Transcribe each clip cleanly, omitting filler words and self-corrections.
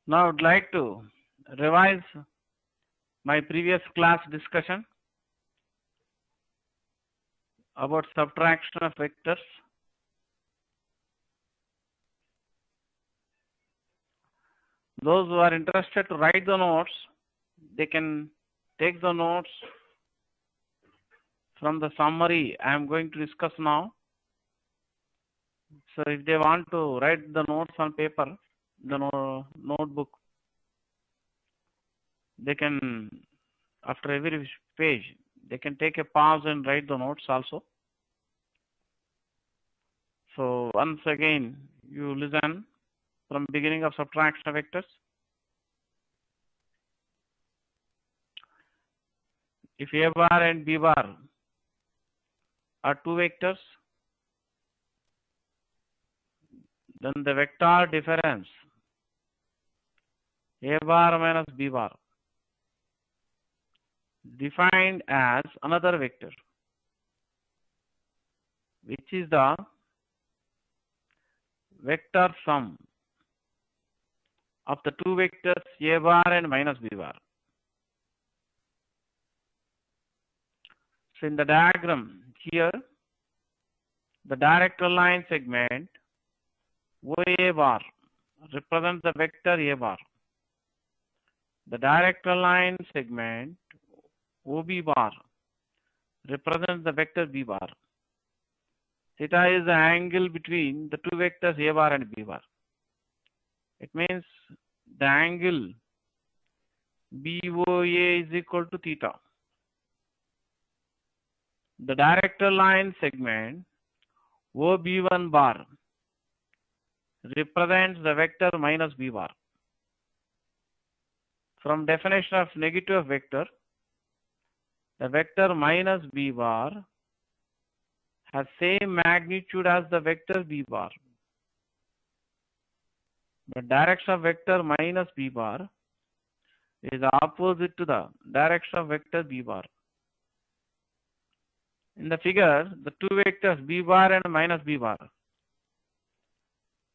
Now I would like to revise my previous class discussion about subtraction of vectors. Those who are interested to write the notes, they can take the notes from the summary I am going to discuss now. So if they want to write the notes on paper, the notebook, they can, after every page, they can take a pause and write the notes also. So once again, you listen from beginning of subtraction of vectors. If A bar and B bar are two vectors, then the vector difference A bar minus B bar defined as another vector, which is the vector sum of the two vectors A bar and minus B bar. So in the diagram here, the director line segment OA bar represents the vector A bar. The director line segment OB bar represents the vector B bar. Theta is the angle between the two vectors A bar and B bar. It means the angle BOA is equal to theta. The director line segment OB1 bar represents the vector minus B bar. From definition of negative vector, the vector minus B bar has same magnitude as the vector B bar. The direction of vector minus B bar is opposite to the direction of vector B bar. In the figure, the two vectors B bar and minus B bar,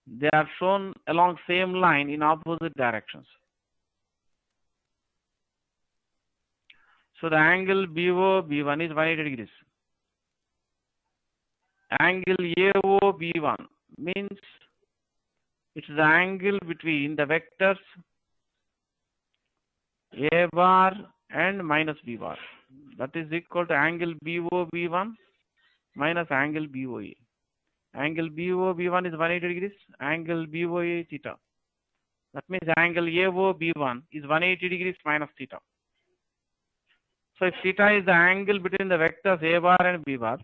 they are shown along same line in opposite directions. So the angle BOB1 is 180 degrees. Angle AOB1 means it is the angle between the vectors A bar and minus B bar. That is equal to angle BOB1 minus angle BOA. Angle BOB1 is 180 degrees, angle BOA is theta. That means angle AOB1 is 180 degrees minus theta. So if theta is the angle between the vectors A bar and B bar,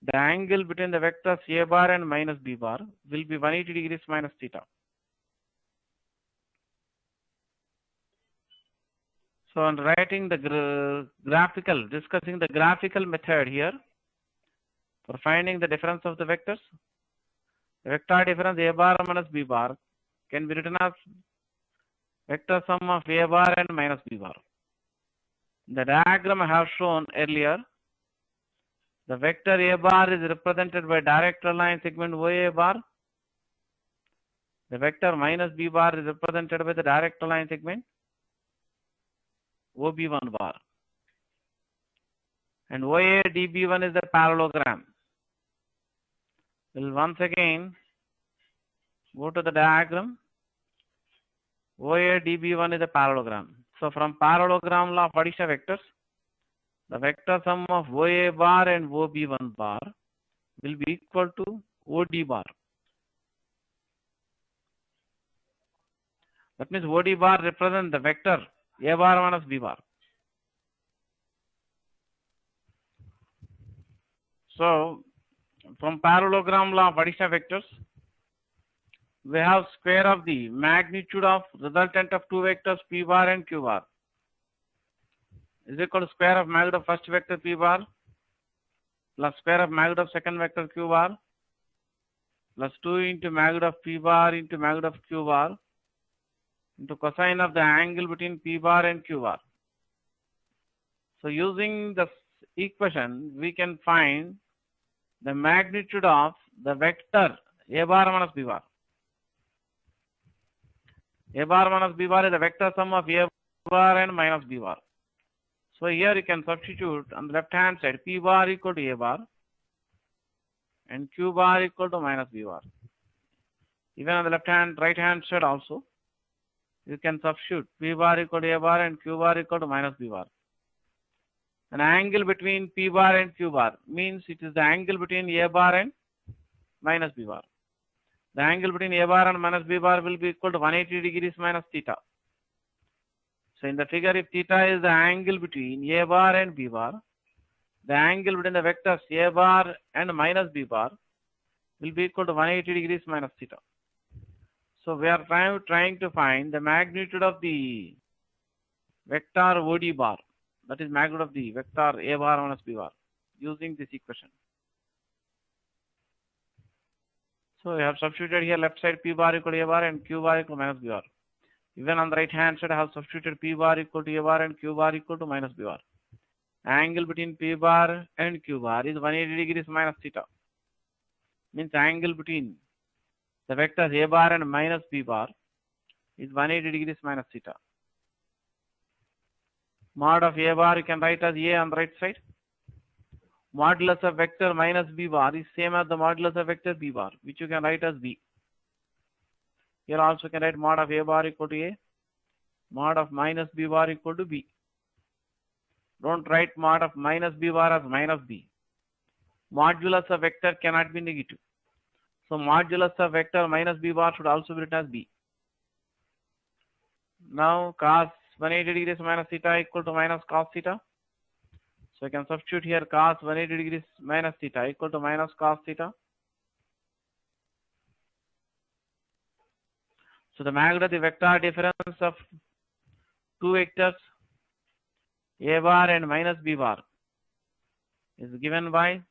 the angle between the vectors A bar and minus B bar will be 180 degrees minus theta. So I'm writing the discussing the graphical method here for finding the difference of the vectors. The vector difference A bar minus B bar can be written as vector sum of A bar and minus B bar. The diagram I have shown earlier, the vector A bar is represented by director line segment OA bar. The vector minus B bar is represented by the director line segment OB1 bar. And OA DB1 is the parallelogram. We'll once again go to the diagram. OA DB1 is a parallelogram. So from parallelogram law of addition of vectors, the vector sum of OA bar and OB1 bar will be equal to OD bar. That means OD bar represents the vector A bar minus B bar. So from parallelogram law of addition of vectors, we have square of the magnitude of resultant of two vectors P bar and Q bar is equal to square of magnitude of first vector P bar plus square of magnitude of second vector Q bar plus 2 into magnitude of P bar into magnitude of Q bar into cosine of the angle between P bar and Q bar. So using this equation, we can find the magnitude of the vector A bar minus B bar. A bar minus B bar is the vector sum of A bar and minus B bar. So here you can substitute on the left hand side P bar equal to A bar and Q bar equal to minus B bar. Even on the right hand side also you can substitute P bar equal to A bar and Q bar equal to minus B bar. An angle between P bar and Q bar means it is the angle between A bar and minus B bar. The angle between A bar and minus B bar will be equal to 180 degrees minus theta. So in the figure, if theta is the angle between A bar and B bar, the angle between the vectors A bar and minus B bar will be equal to 180 degrees minus theta. So we are trying to find the magnitude of the vector OD bar, that is magnitude of the vector A bar minus B bar, using this equation. So we have substituted here left side P bar equal to A bar and Q bar equal to minus B bar. Even on the right hand side I have substituted P bar equal to A bar and Q bar equal to minus B bar. Angle between P bar and Q bar is 180 degrees minus theta. Means angle between the vectors A bar and minus B bar is 180 degrees minus theta. Mod of A bar you can write as A on the right side. Modulus of vector minus B bar is same as the modulus of vector B bar, which you can write as B. Here also you can write mod of A bar equal to A, mod of minus B bar equal to B. Don't write mod of minus B bar as minus B. Modulus of vector cannot be negative. So modulus of vector minus B bar should also be written as B. Now cos 180 degrees minus theta equal to minus cos theta. So I can substitute here cos 180 degrees minus theta equal to minus cos theta. So the magnitude of the vector difference of two vectors A bar and minus B bar is given by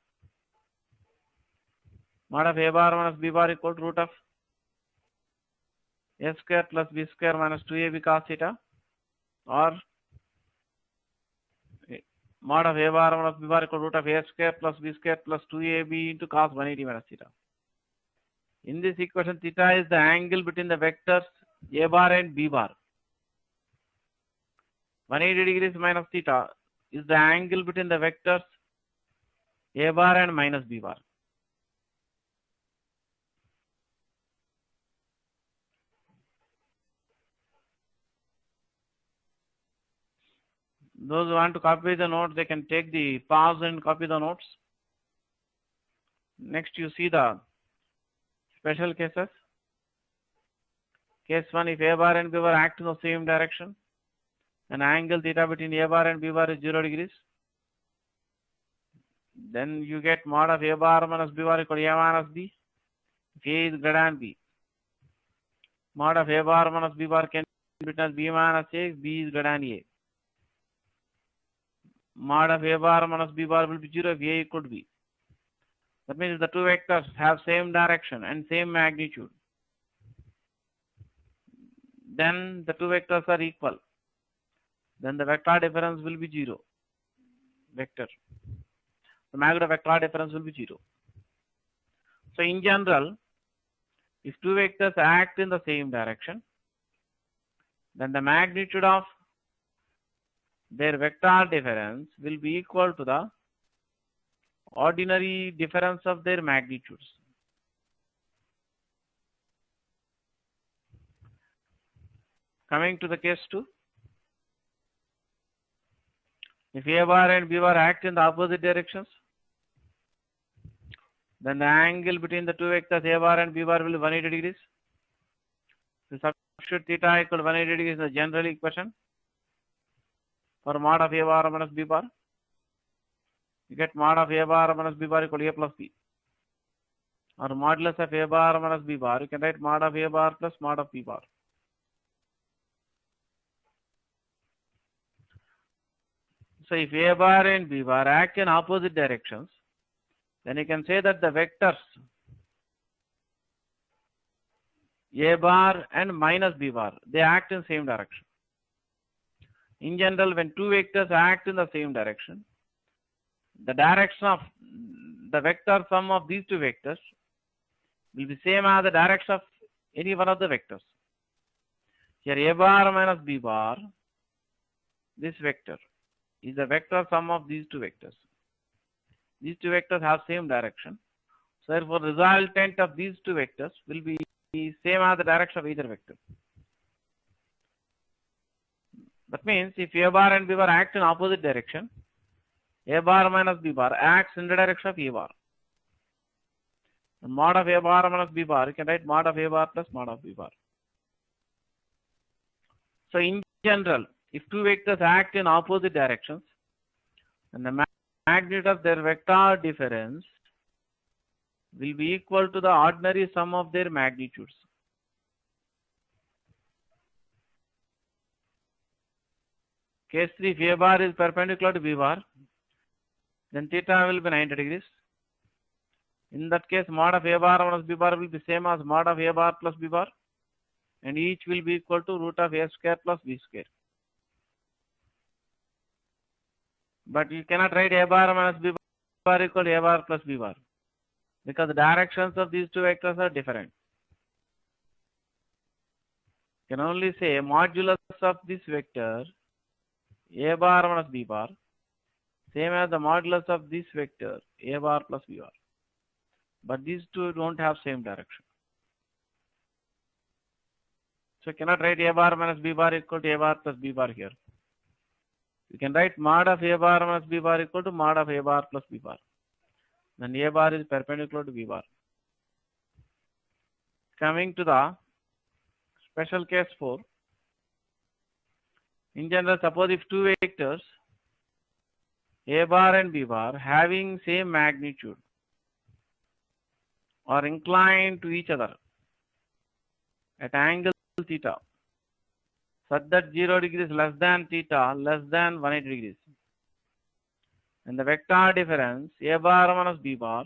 mod of A bar minus B bar equal to root of A square plus B square minus 2AB cos theta, or mod of A bar minus B bar equal to root of A square plus B square plus 2AB into cos 180 minus theta. In this equation, theta is the angle between the vectors A bar and B bar. 180 degrees minus theta is the angle between the vectors A bar and minus B bar. Those who want to copy the notes, they can take the pause and copy the notes. Next, you see the special cases. Case 1, if A bar and B bar act in the same direction, an angle theta between A bar and B bar is 0 degrees. Then you get mod of A bar minus B bar equal to A minus B. If A is greater than B, mod of A bar minus B bar can be written as B minus A if B is greater than A. Mod of A bar minus B bar will be 0 if A equal to B. That means the two vectors have same direction and same magnitude, then the two vectors are equal. Then the vector difference will be 0. Vector. The magnitude of vector difference will be 0. So in general, if two vectors act in the same direction, then the magnitude of their vector difference will be equal to the ordinary difference of their magnitudes. Coming to the case 2. If A bar and B bar act in the opposite directions, then the angle between the two vectors A bar and B bar will be 180 degrees. So substitute theta equal to 180 degrees is the general equation for mod of A bar minus B bar. You get mod of A bar minus B bar equal to A plus B. Or modulus of A bar minus B bar, you can write mod of A bar plus mod of B bar. So if A bar and B bar act in opposite directions, then you can say that the vectors A bar and minus B bar, they act in same direction. In general, when two vectors act in the same direction, the direction of the vector sum of these two vectors will be same as the direction of any one of the vectors. Here A bar minus B bar, this vector is the vector sum of these two vectors. These two vectors have same direction. So therefore resultant of these two vectors will be same as the direction of either vector. That means if A bar and B bar act in opposite direction, A bar minus B bar acts in the direction of A bar. And mod of A bar minus B bar, you can write mod of A bar plus mod of B bar. So in general, if two vectors act in opposite directions, and the magnitude of their vector difference will be equal to the ordinary sum of their magnitudes. Case 3, if A bar is perpendicular to B bar, then theta will be 90 degrees. In that case, mod of A bar minus B bar will be same as mod of A bar plus B bar, and each will be equal to root of A square plus B square. But you cannot write A bar minus B bar equal to A bar plus B bar, because the directions of these two vectors are different. You can only say modulus of this vector A bar minus B bar same as the modulus of this vector A bar plus B bar. But these two don't have same direction. So you cannot write A bar minus B bar equal to A bar plus B bar here. You can write mod of A bar minus B bar equal to mod of A bar plus B bar. Then A bar is perpendicular to B bar. Coming to the special case 4. In general, suppose if two vectors A bar and B bar having same magnitude are inclined to each other at angle theta such that 0 degrees less than theta less than 180 degrees, and the vector difference A bar minus B bar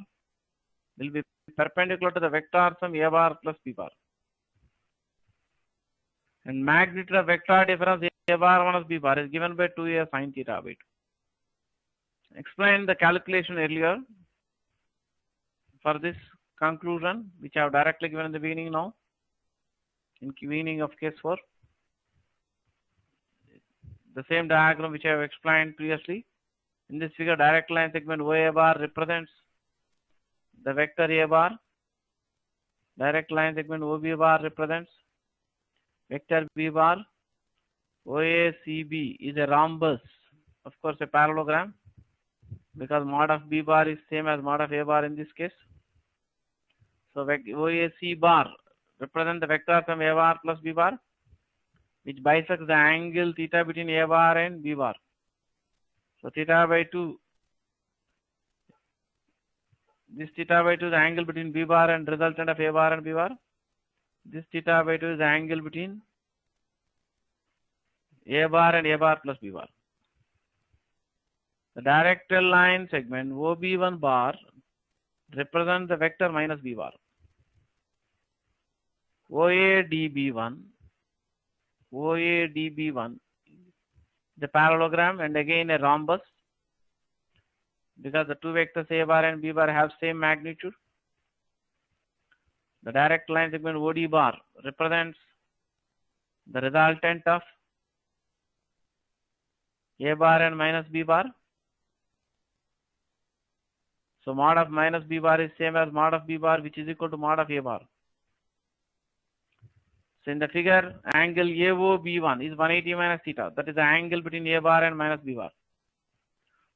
will be perpendicular to the vector sum A bar plus B bar, and magnitude of vector difference A bar minus B bar is given by 2A sin theta by 2. Explain the calculation earlier for this conclusion, which I have directly given in the beginning now, in beginning of case 4. The same diagram which I have explained previously. In this figure, direct line segment OA bar represents the vector A bar. Direct line segment OB bar represents vector B bar. OACB is a rhombus, of course a parallelogram, because mod of B bar is same as mod of A bar in this case. So OAC bar represents the vector from A bar plus B bar, which bisects the angle theta between A bar and B bar. So theta by 2, this theta by 2 is the angle between B bar and resultant of A bar and B bar. This theta by 2 is the angle between A bar and A bar plus B bar. The direct line segment OB1 bar represents the vector minus B bar. OADB1, the parallelogram and again a rhombus, because the two vectors A bar and B bar have same magnitude. The direct line segment OD bar represents the resultant of A bar and minus B bar. So mod of minus B bar is same as mod of B bar, which is equal to mod of A bar. So in the figure, angle AOB1 is 180 minus theta. That is the angle between A bar and minus B bar.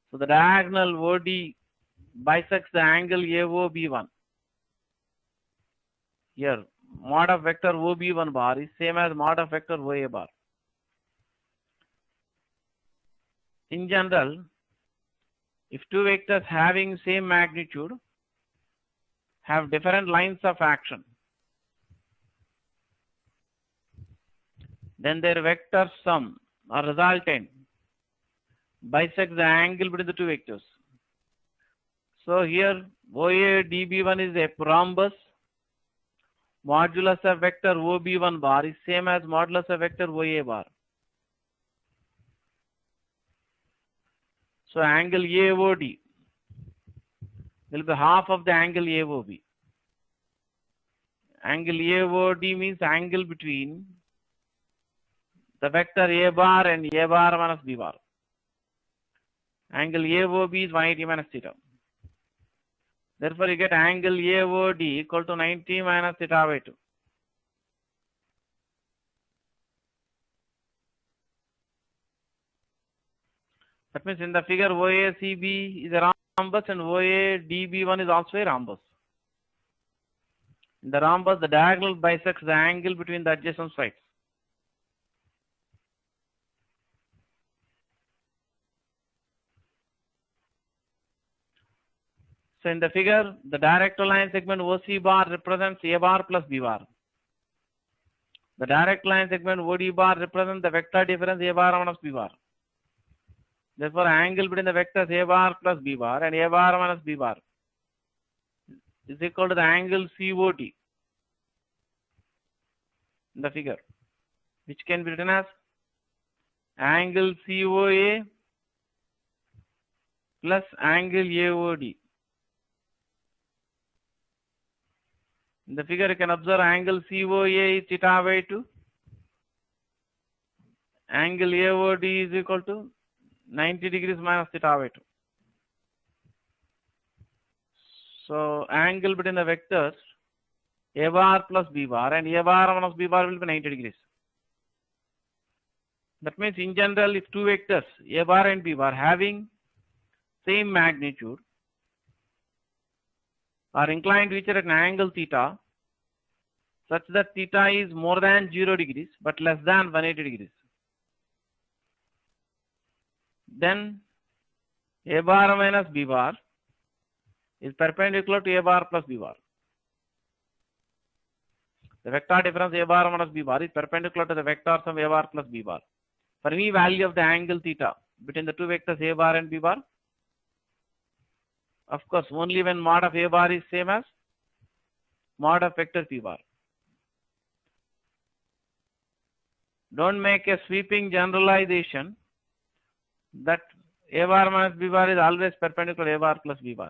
So the diagonal OD bisects the angle AOB1. Here, mod of vector OB1 bar is same as mod of vector OA bar. In general, if two vectors having same magnitude have different lines of action, then their vector sum or resultant bisects the angle between the two vectors. So here OADB1 is a rhombus. Modulus of vector OB1 bar is same as modulus of vector OA bar. So angle AOD will be half of the angle AOB. Angle AOD means angle between the vector A bar and A bar minus B bar. Angle AOB is 180 minus theta. Therefore, you get angle AOD equal to 90 minus theta by 2. That means in the figure OACB is a rhombus and OADB1 is also a rhombus. In the rhombus, the diagonal bisects the angle between the adjacent sides. So in the figure, the direct line segment OC bar represents A bar plus B bar. The direct line segment OD bar represents the vector difference A bar minus B bar. Therefore, angle between the vectors A bar plus B bar and A bar minus B bar is equal to the angle COT in the figure, which can be written as angle COA plus angle AOD. In the figure, you can observe angle COA is theta by 2. Angle AOD is equal to 90 degrees minus theta by 2. So, angle between the vectors A bar plus B bar and A bar minus B bar will be 90 degrees. That means in general, if two vectors A bar and B bar having same magnitude are inclined to each other at an angle theta such that theta is more than 0 degrees but less than 180 degrees, then A bar minus B bar is perpendicular to A bar plus B bar. The vector difference A bar minus B bar is perpendicular to the vectors of A bar plus B bar. For any value of the angle theta between the two vectors A bar and B bar, of course, only when mod of A bar is same as mod of vector P bar. Don't make a sweeping generalization that A bar minus B bar is always perpendicular to A bar plus B bar.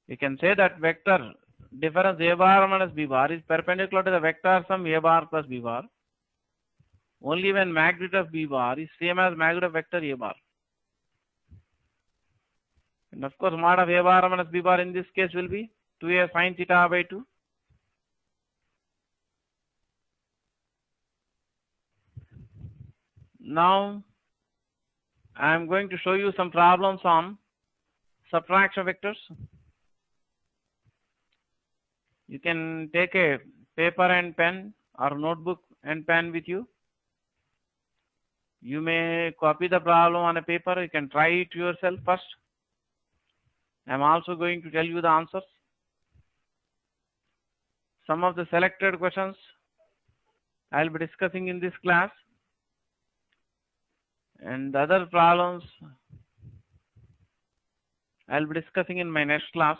We can say that vector difference A bar minus B bar is perpendicular to the vector sum A bar plus B bar only when magnitude of B bar is same as magnitude of vector A bar. And of course, mod of A bar minus B bar in this case will be 2A sin theta by 2. Now, I am going to show you some problems on subtraction vectors. You can take a paper and pen or notebook and pen with you. You may copy the problem on a paper. You can try it yourself first. I am also going to tell you the answers. Some of the selected questions I will be discussing in this class, and the other problems I will be discussing in my next class.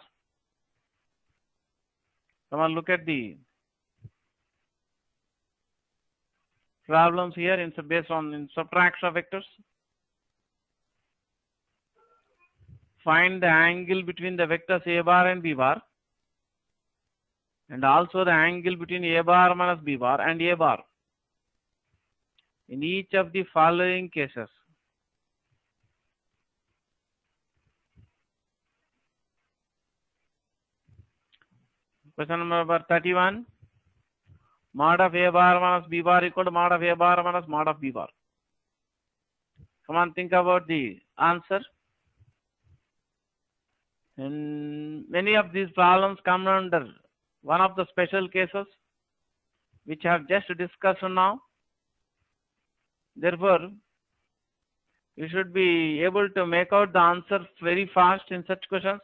Come on, look at the problems here based on subtraction of vectors. Find the angle between the vectors A bar and B bar, and also the angle between A bar minus B bar and A bar in each of the following cases. Question number 31. Mod of A bar minus B bar equal to mod of A bar minus mod of B bar. Come on, think about the answer. And many of these problems come under one of the special cases which I have just discussed now. Therefore, you should be able to make out the answer very fast in such questions.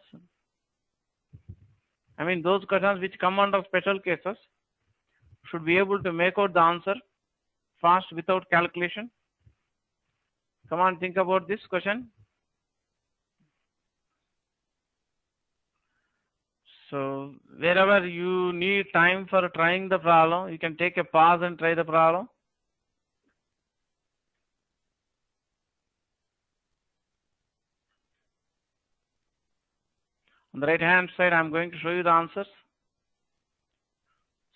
I mean, those questions which come under special cases should be able to make out the answer fast without calculation. Come on, think about this question. So, wherever you need time for trying the problem, you can take a pause and try the problem. On the right hand side, I am going to show you the answers.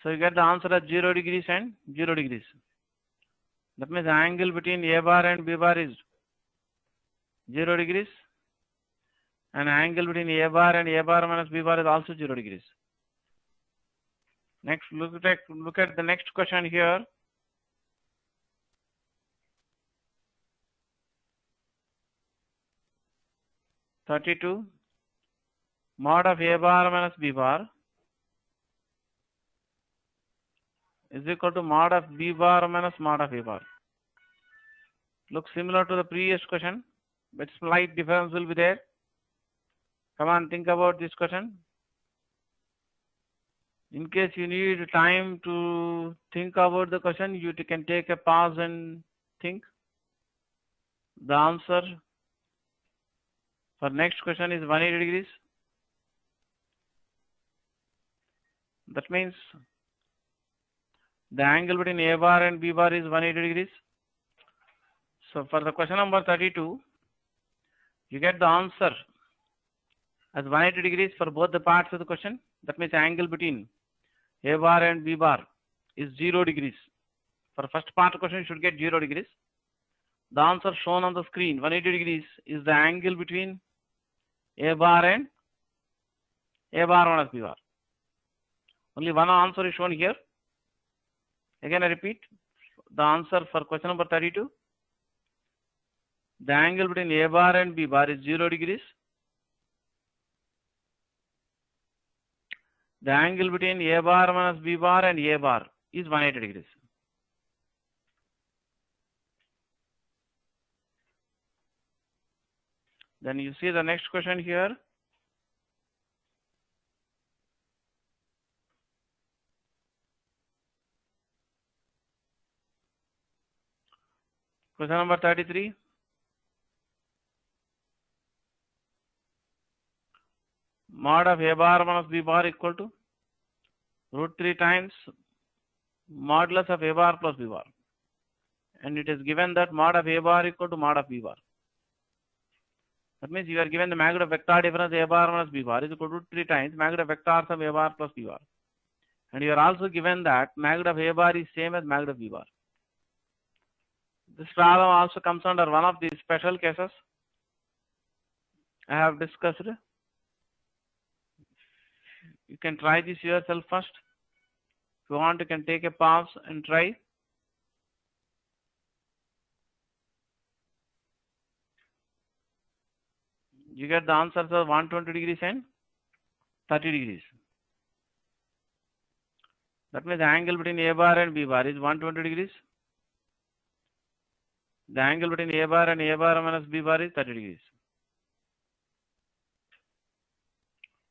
So you get the answer as 0 degrees and 0 degrees. That means the angle between A bar and B bar is 0 degrees. And angle between A bar and A bar minus B bar is also 0 degrees. Next, look at the next question here. (32) Mod of A bar minus B bar is equal to mod of B bar minus mod of A bar. Looks similar to the previous question, but slight difference will be there. Come on, think about this question. In case you need time to think about the question, you can take a pause and think. The answer for next question is 180 degrees. That means the angle between A bar and B bar is 180 degrees. So for the question number 32, you get the answer as 180 degrees for both the parts of the question. That means the angle between A bar and B bar is 0 degrees. For first part of the question, you should get 0 degrees. The answer shown on the screen, 180 degrees, is the angle between A bar and A bar minus B bar. Only one answer is shown here. Again, I repeat, the answer for question number 32, the angle between A bar and B bar is 0 degrees. The angle between A bar minus B bar and A bar is 180 degrees. Then you see the next question here. Question number 33. Mod of A bar minus B bar equal to √3 times modulus of A bar plus B bar. And it is given that mod of A bar equal to mod of B bar. That means you are given the magnitude of vector difference A bar minus B bar is equal to √3 times magnitude of vectors of A bar plus B bar. And you are also given that magnitude of A bar is same as magnitude of B bar. This problem also comes under one of the special cases I have discussed. You can try this yourself first. If you want, you can take a pause and try. You get the answers of 120 degrees and 30 degrees. That means the angle between A bar and B bar is 120 degrees. The angle between A bar and A bar minus B bar is 30 degrees.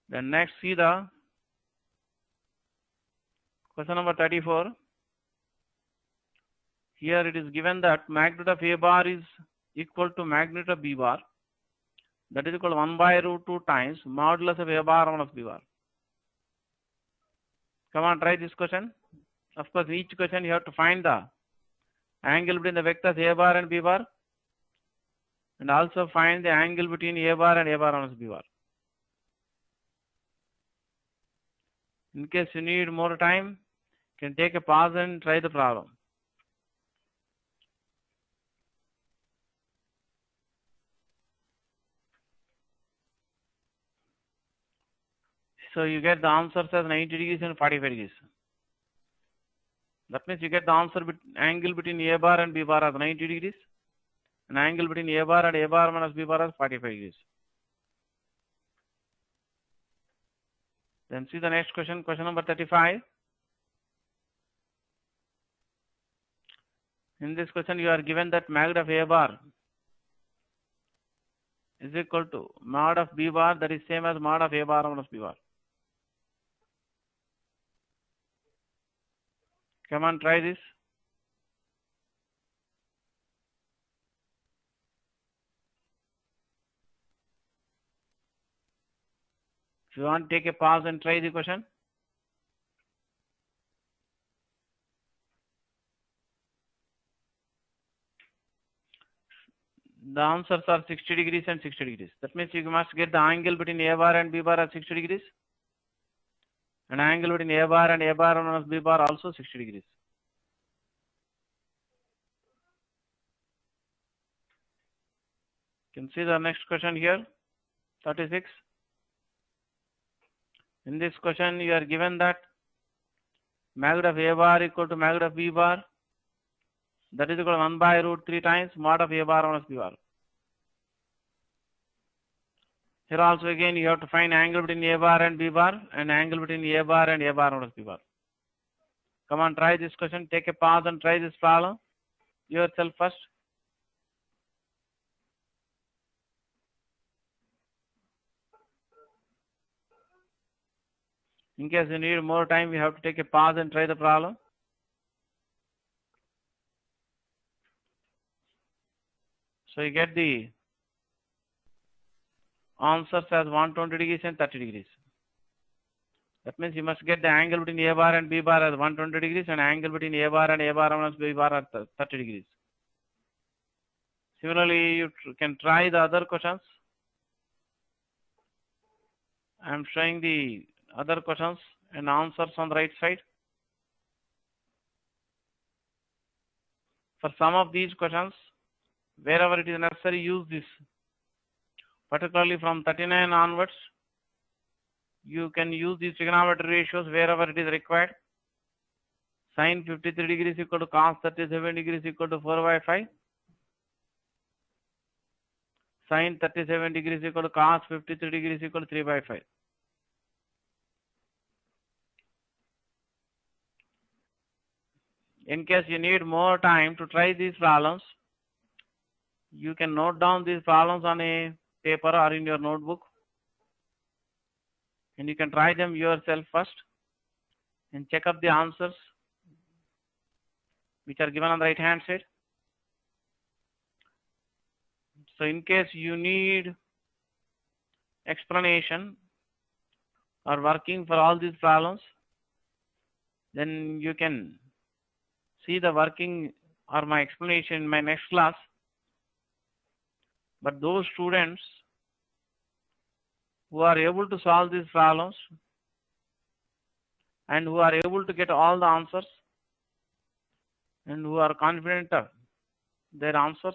Then next, see the question number 34. Here it is given that magnitude of A bar is equal to magnitude of B bar. That is equal to 1 by √2 times modulus of A bar minus B bar. Come on, try this question. Of course, each question you have to find the angle between the vectors A bar and B bar, and also find the angle between A bar and A bar minus B bar. In case you need more time, you can take a pause and try the problem. So you get the answers as 90 degrees and 45 degrees. That means you get the answer angle between A bar and B bar as 90 degrees, and angle between A bar and A bar minus B bar as 45 degrees. Then see the next question, question number 35. In this question, you are given that magnitude of A bar is equal to mod of B bar, that is same as mod of A bar minus B bar. Come on, try this. If you want, take a pause and try the question. The answers are 60 degrees and 60 degrees. That means you must get the angle between A bar and B bar at 60 degrees. and angle between A bar and A bar minus B bar also 60 degrees. You can see the next question here, 36. In this question, you are given that magnitude of A bar equal to magnitude of B bar, that is equal to 1 by root 3 times mod of A bar minus B bar. Here also again you have to find angle between A bar and B bar and angle between A bar and A bar minus B bar. Come on, try this question. Take a pause and try this problem yourself first. In case you need more time, you have to take a pause and try the problem. So you get the answers as 120 degrees and 30 degrees. That means you must get the angle between A bar and B bar as 120 degrees and angle between A bar and A bar minus B bar at 30 degrees. Similarly, you can try the other questions. I am showing the other questions and answers on the right side. For some of these questions, wherever it is necessary, use this. Particularly from 39 onwards, you can use these trigonometry ratios wherever it is required. Sin 53 degrees equal to cos 37 degrees equal to 4 by 5. Sin 37 degrees equal to cos 53 degrees equal to 3 by 5. In case you need more time to try these problems, you can note down these problems on a paper or in your notebook, and you can try them yourself first and check up the answers which are given on the right hand side. So in case you need explanation or working for all these problems, then you can see the working or my explanation in my next class. But those students who are able to solve these problems and who are able to get all the answers and who are confident of their answers,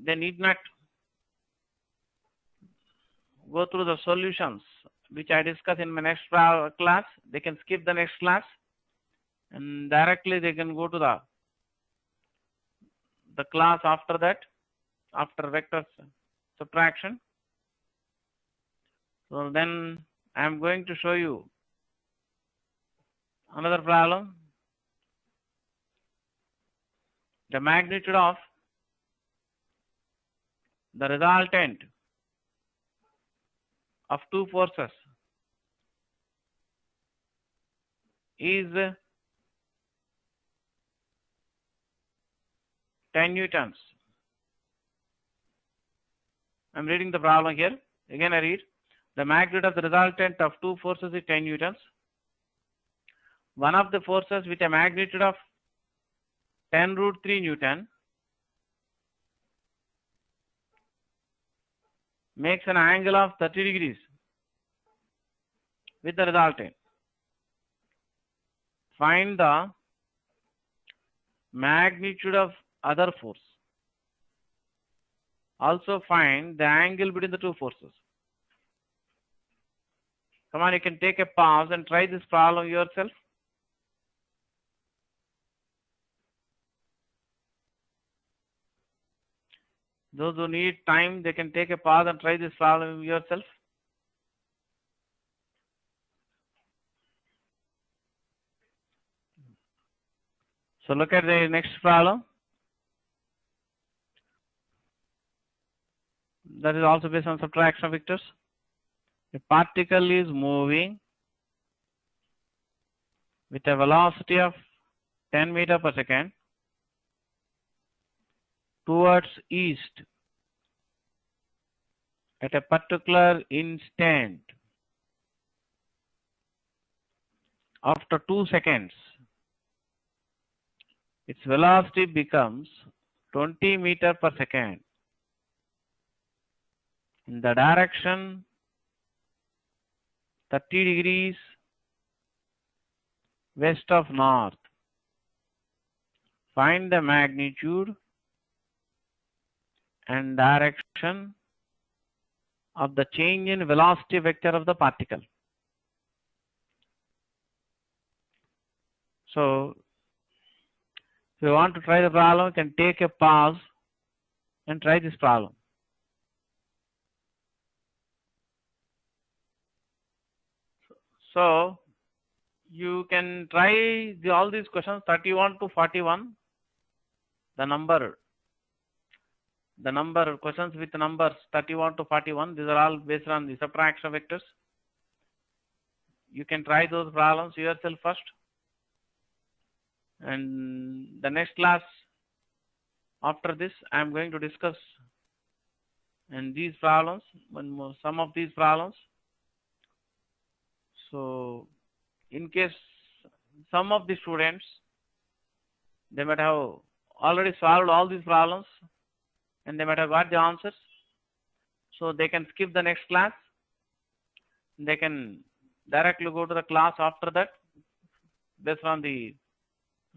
they need not go through the solutions which I discuss in my next class. They can skip the next class and directly they can go to the class after that, after vector subtraction. So then I am going to show you another problem. The magnitude of the resultant of two forces is 10 newtons. I am reading the problem here. Again I read. The magnitude of the resultant of two forces is 10 newtons. One of the forces with a magnitude of 10 root 3 Newton makes an angle of 30 degrees with the resultant. Find the magnitude of other force. Also find the angle between the two forces. Come on, you can take a pause and try this problem yourself. Those who need time, they can take a pause and try this problem yourself. So look at the next problem. That is also based on subtraction of vectors. A particle is moving with a velocity of 10 meters per second towards east at a particular instant. After 2 seconds, its velocity becomes 20 meters per second in the direction 30 degrees west of north. Find the magnitude and direction of the change in velocity vector of the particle. So, if you want to try the problem, you can take a pause and try this problem. So, you can try all these questions 31 to 41. The number questions with numbers 31 to 41. These are all based on the subtraction vectors. You can try those problems yourself first. And the next class after this, I am going to discuss and these problems, some of these problems. So, in case some of the students, they might have already solved all these problems and they might have got the answers. So, they can skip the next class. They can directly go to the class after that based on the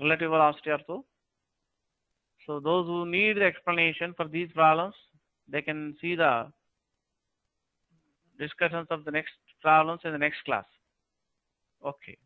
relative velocity or so. So, those who need the explanation for these problems, they can see the discussions of the next problems in the next class. Okay.